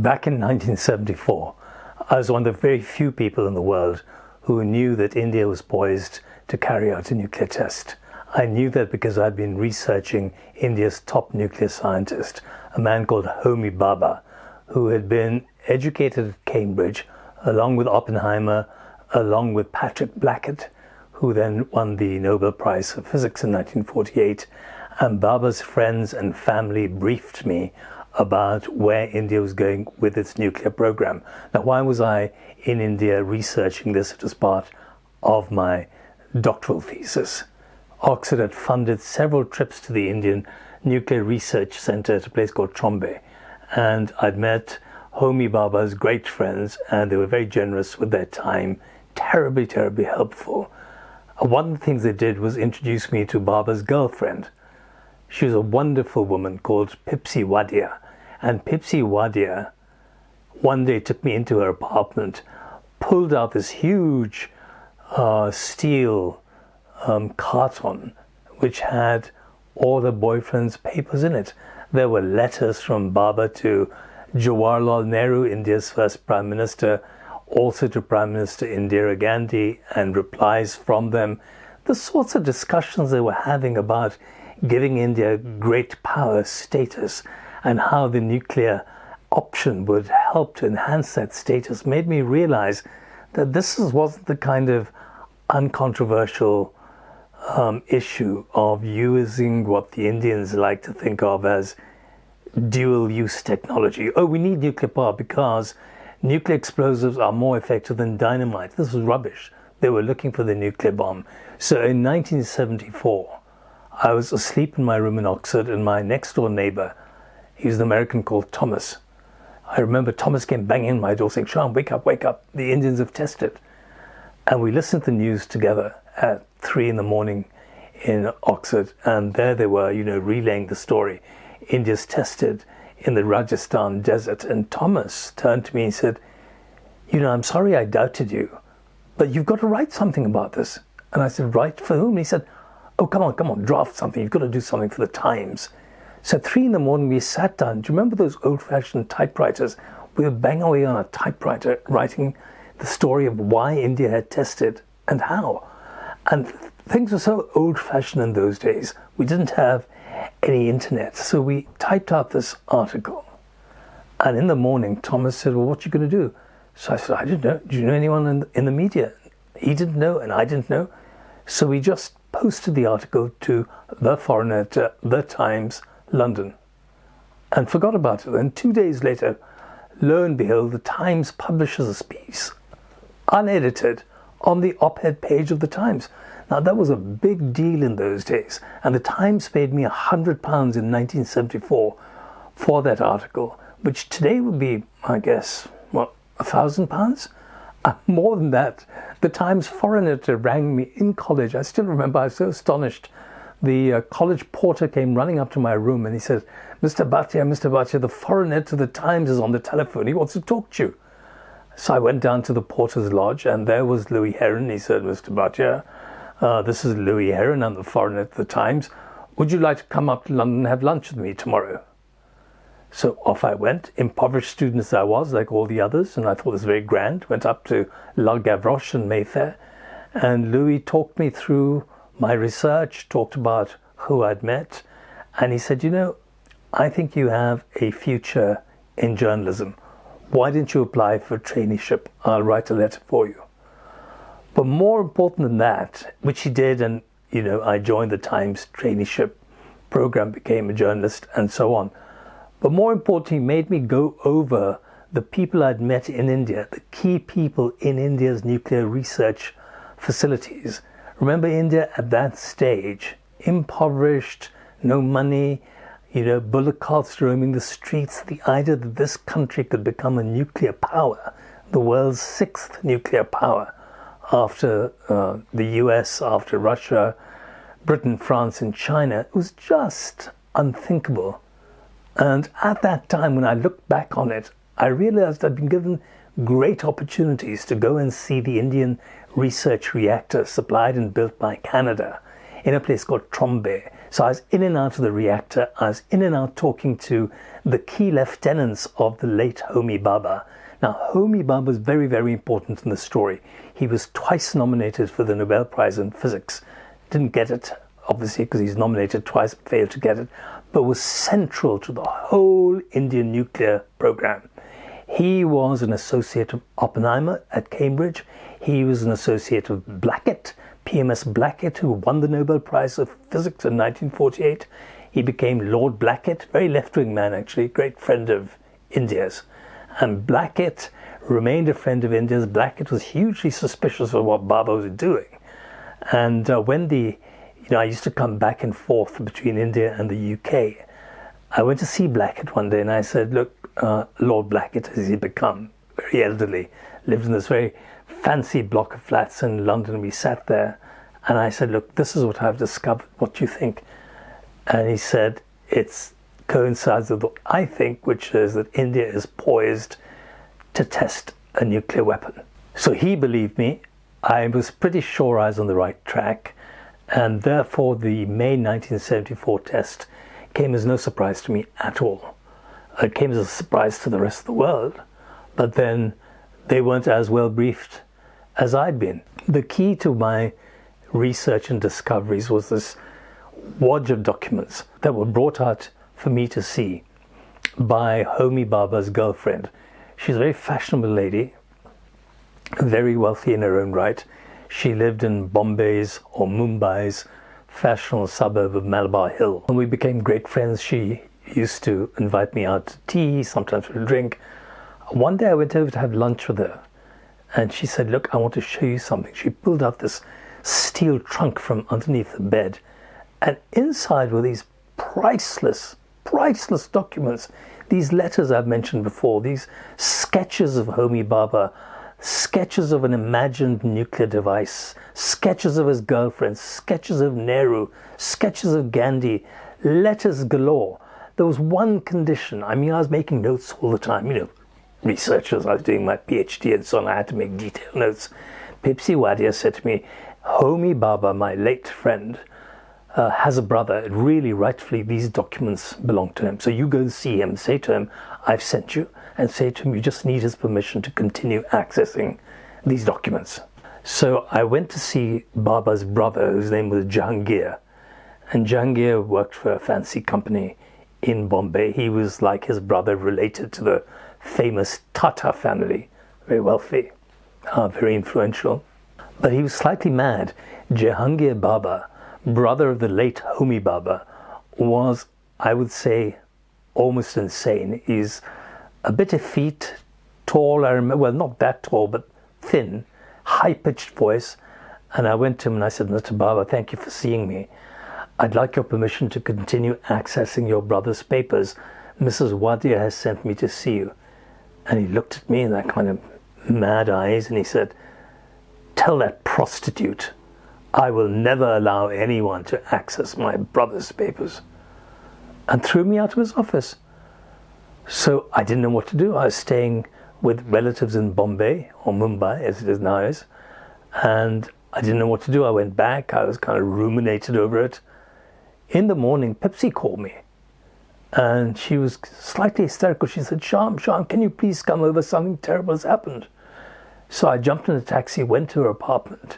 Back in 1974, I was one of the very few people in the world who knew that India was poised to carry out a nuclear test. I knew that because I'd been researching India's top nuclear scientist, a man called Homi Bhabha, who had been educated at Cambridge, along with Oppenheimer, along with Patrick Blackett, who then won the Nobel Prize for Physics in 1948. And Bhabha's friends and family briefed me about where India was going with its nuclear program. Now, why was I in India researching this as part of my doctoral thesis? Oxford had funded several trips to the Indian Nuclear Research Centre at a place called Trombay. And I'd met Homi Bhabha's great friends, and they were very generous with their time, terribly, terribly helpful. One of the things they did was introduce me to Bhabha's girlfriend. She was a wonderful woman called Pipsi Wadia. And Pipsi Wadia one day took me into her apartment, pulled out this huge steel carton which had all her boyfriend's papers in it. There were letters from Bhabha to Jawaharlal Nehru, India's first Prime Minister, also to Prime Minister Indira Gandhi, and replies from them. The sorts of discussions they were having about giving India great power status and how the nuclear option would help to enhance that status made me realize that this wasn't the kind of uncontroversial issue of using what the Indians like to think of as dual-use technology. Oh, we need nuclear power because nuclear explosives are more effective than dynamite. This was rubbish. They were looking for the nuclear bomb. So in 1974, I was asleep in my room in Oxford, and my next-door neighbor, he was an American called Thomas. I remember Thomas came banging on my door saying, "Shyam, wake up, wake up. The Indians have tested." And we listened to the news together at 3 in the morning in Oxford, and there they were, relaying the story. India's tested in the Rajasthan desert. And Thomas turned to me and said, "I'm sorry I doubted you, but you've got to write something about this." And I said, "Write for whom?" And he said, "Oh, come on, draft something. You've got to do something for the Times." So at 3 in the morning, we sat down. Do you remember those old-fashioned typewriters? We were banging away on a typewriter, writing the story of why India had tested and how. And things were so old-fashioned in those days. We didn't have any internet. So we typed out this article. And in the morning, Thomas said, "Well, what are you going to do?" So I said, "I didn't know. Do you know anyone in the media?" He didn't know, and I didn't know. So we just posted the article to The Foreigner, to The Times, London, and forgot about it. And 2 days later, lo and behold, the Times publishes a piece, unedited, on the op-ed page of the Times. Now, that was a big deal in those days, and the Times paid me £100 in 1974 for that article, which today would be, I guess, £1,000? More than that. The Times foreign editor rang me in college. I still remember, I was so astonished. The college porter came running up to my room and he said, Mr. Bhatia, the foreign editor of the Times is on the telephone. He wants to talk to you." So I went down to the porter's lodge, and there was Louis Heron. He said, "Mr. Bhatia, this is Louis Heron. I'm the foreign editor of the Times. Would you like to come up to London and have lunch with me tomorrow?" So off I went, impoverished student as I was, like all the others, and I thought it was very grand. Went up to La Gavroche in Mayfair, and Louis talked me through my research, talked about who I'd met, and he said, "I think you have a future in journalism. Why didn't you apply for a traineeship? I'll write a letter for you." But more important than that, which he did, and I joined the Times traineeship program, became a journalist, and so on. But more importantly, he made me go over the people I'd met in India, the key people in India's nuclear research facilities. Remember, India at that stage, impoverished, no money, bullock carts roaming the streets. The idea that this country could become a nuclear power, the world's 6th nuclear power, after the US, after Russia, Britain, France, and China, it was just unthinkable. And at that time, when I looked back on it, I realized I'd been given great opportunities to go and see the Indian research reactor supplied and built by Canada in a place called Trombay. So I was in and out of the reactor. I was in and out talking to the key lieutenants of the late Homi Bhabha. Now, Homi Bhabha was very, very important in the story. He was twice nominated for the Nobel Prize in Physics. Didn't get it, obviously, because he's nominated twice, failed to get it, but was central to the whole Indian nuclear program. He was an associate of Oppenheimer at Cambridge. He was an associate of Blackett, PMS Blackett, who won the Nobel Prize of Physics in 1948. He became Lord Blackett, very left-wing man actually, great friend of India's. And Blackett remained a friend of India's. Blackett was hugely suspicious of what Bhabha was doing. And I used to come back and forth between India and the UK. I went to see Blackett one day and I said, look, Lord Blackett, as he become, very elderly, lived in this very fancy block of flats in London. We sat there and I said, look, this is what I've discovered. What do you think? And he said, it coincides with what I think, which is that India is poised to test a nuclear weapon. So he believed me. I was pretty sure I was on the right track. And therefore, the May 1974 test came as no surprise to me at all. It came as a surprise to the rest of the world. But then they weren't as well briefed as I'd been. The key to my research and discoveries was this wodge of documents that were brought out for me to see by Homi Bhabha's girlfriend. She's a very fashionable lady, very wealthy in her own right. She lived in Bombay's or Mumbai's fashionable suburb of Malabar Hill. And we became great friends. She used to invite me out to tea, sometimes for a drink. One day I went over to have lunch with her and she said, look, I want to show you something. She pulled out this steel trunk from underneath the bed, and inside were these priceless documents. These letters I've mentioned before, these sketches of Homi Bhabha, sketches of an imagined nuclear device, sketches of his girlfriend, sketches of Nehru, sketches of Gandhi, letters galore. There was one condition. I mean, I was making notes all the time, researchers. I was doing my PhD and so on. I had to make detailed notes. Pipsi Wadia said to me, Homi Bhabha, my late friend, has a brother. Really, rightfully, these documents belong to him. So you go and see him, say to him, I've sent you, and say to him, you just need his permission to continue accessing these documents. So I went to see Bhabha's brother, whose name was Jahangir. And Jahangir worked for a fancy company in Bombay. He was like his brother, related to the famous Tata family, very wealthy, very influential. But he was slightly mad. Jahangir Bhabha, brother of the late Homi Bhabha, was, I would say, almost insane. He's a bit effete, tall, I remember, well, not that tall, but thin, high-pitched voice. And I went to him and I said, Mr. Bhabha, thank you for seeing me. I'd like your permission to continue accessing your brother's papers. Mrs. Wadia has sent me to see you. And he looked at me in that kind of mad eyes and he said, tell that prostitute I will never allow anyone to access my brother's papers. And threw me out of his office. So I didn't know what to do. I was staying with relatives in Bombay, or Mumbai as it is now is, and I didn't know what to do. I went back. I was kind of ruminated over it. In the morning, Pipsi called me and she was slightly hysterical. She said, Shyam, can you please come over? Something terrible has happened. So I jumped in a taxi, went to her apartment.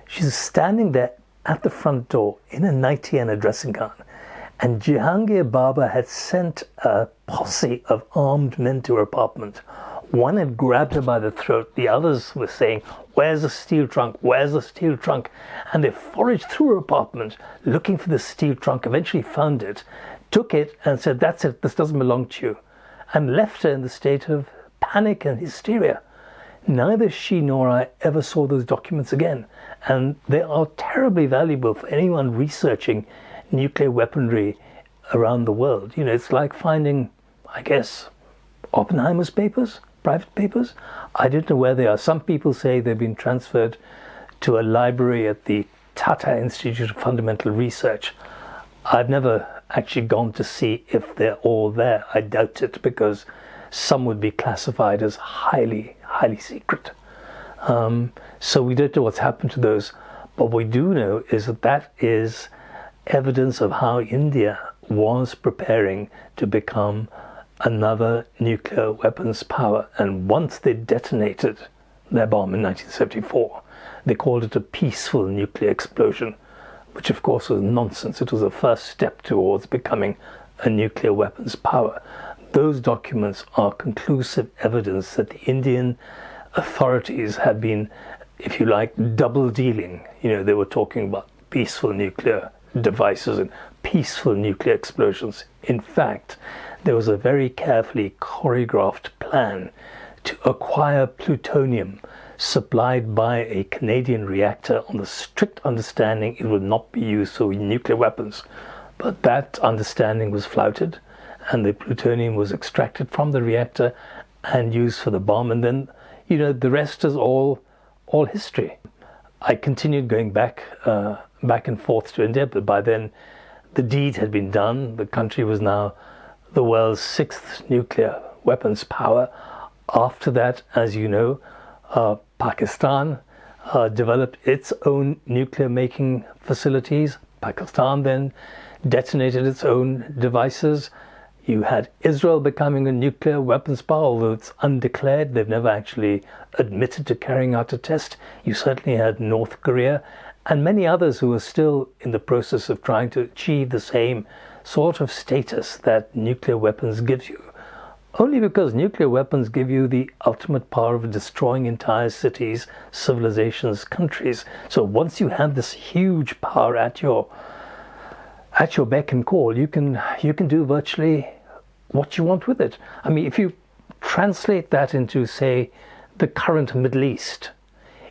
She's standing there at the front door in a nightie and a dressing gown. And Jahangir Bhabha had sent a posse of armed men to her apartment. One had grabbed her by the throat. The others were saying, where's the steel trunk? Where's the steel trunk? And they foraged through her apartment looking for the steel trunk, eventually found it, took it and said, that's it, this doesn't belong to you, and left her in the state of panic and hysteria. Neither she nor I ever saw those documents again. And they are terribly valuable for anyone researching nuclear weaponry around the world. It's like finding, I guess, Oppenheimer's papers, private papers. I don't know where they are. Some people say they've been transferred to a library at the Tata Institute of Fundamental Research. I've never actually gone to see if they're all there. I doubt it, because some would be classified as highly secret. So we don't know what's happened to those. But what we do know is that is evidence of how India was preparing to become another nuclear weapons power. And once they detonated their bomb in 1974, they called it a peaceful nuclear explosion, which of course was nonsense. It was the first step towards becoming a nuclear weapons power. Those documents are conclusive evidence that the Indian authorities had been, if you like, double dealing. They were talking about peaceful nuclear devices and peaceful nuclear explosions. In fact, there was a very carefully choreographed plan to acquire plutonium supplied by a Canadian reactor on the strict understanding it would not be used for nuclear weapons. But that understanding was flouted, and the plutonium was extracted from the reactor and used for the bomb. And then, the rest is all history. I continued going back and forth to India, but by then the deed had been done. The country was now the world's 6th nuclear weapons power. After that, as you know, Pakistan developed its own nuclear making facilities. Pakistan then detonated its own devices. You had Israel becoming a nuclear weapons power, although it's undeclared. They've never actually admitted to carrying out a test. You certainly had North Korea and many others who are still in the process of trying to achieve the same sort of status that nuclear weapons gives you. Only because nuclear weapons give you the ultimate power of destroying entire cities, civilizations, countries. So once you have this huge power at your beck and call, you can do virtually what you want with it. I mean, if you translate that into, say, the current Middle East,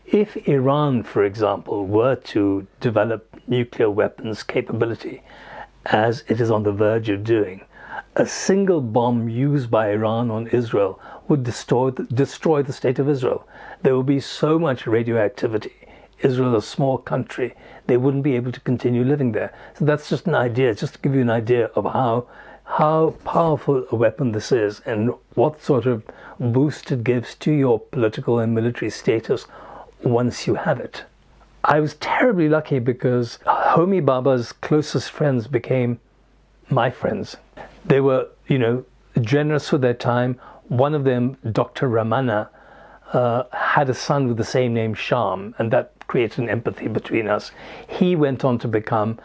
if Iran, for example, were to develop nuclear weapons capability, as it is on the verge of doing, a single bomb used by Iran on Israel would destroy the state of Israel. There would be so much radioactivity. Israel is a small country. They wouldn't be able to continue living there. So that's just an idea, just to give you an idea of how powerful a weapon this is and what sort of boost it gives to your political and military status once you have it. I was terribly lucky because Homi Bhabha's closest friends became my friends. They were, generous with their time. One of them, Dr. Ramana, had a son with the same name, Shyam, and that created an empathy between us. He went on to become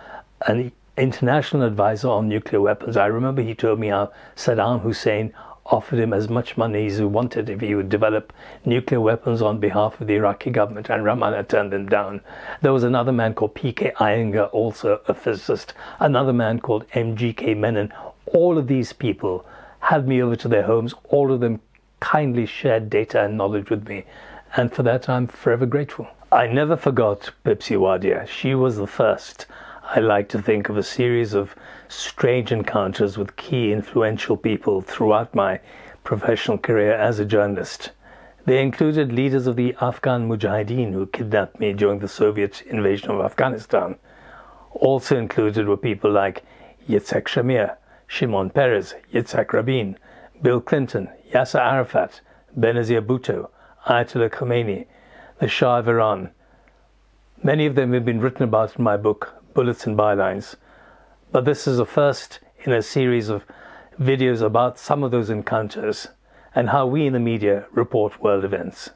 an international advisor on nuclear weapons. I remember he told me how Saddam Hussein offered him as much money as he wanted if he would develop nuclear weapons on behalf of the Iraqi government, and Ramana turned him down. There was another man called P.K. Iyengar, also a physicist, another man called M.G.K. Menon. All of these people had me over to their homes. All of them kindly shared data and knowledge with me, and for that I'm forever grateful. I never forgot Bipsy Wadia. She was the first, I like to think, of a series of strange encounters with key influential people throughout my professional career as a journalist. They included leaders of the Afghan Mujahideen who kidnapped me during the Soviet invasion of Afghanistan. Also included were people like Yitzhak Shamir, Shimon Peres, Yitzhak Rabin, Bill Clinton, Yasser Arafat, Benazir Bhutto, Ayatollah Khomeini, the Shah of Iran. Many of them have been written about in my book, Bullets and Bylines. But this is the first in a series of videos about some of those encounters and how we in the media report world events.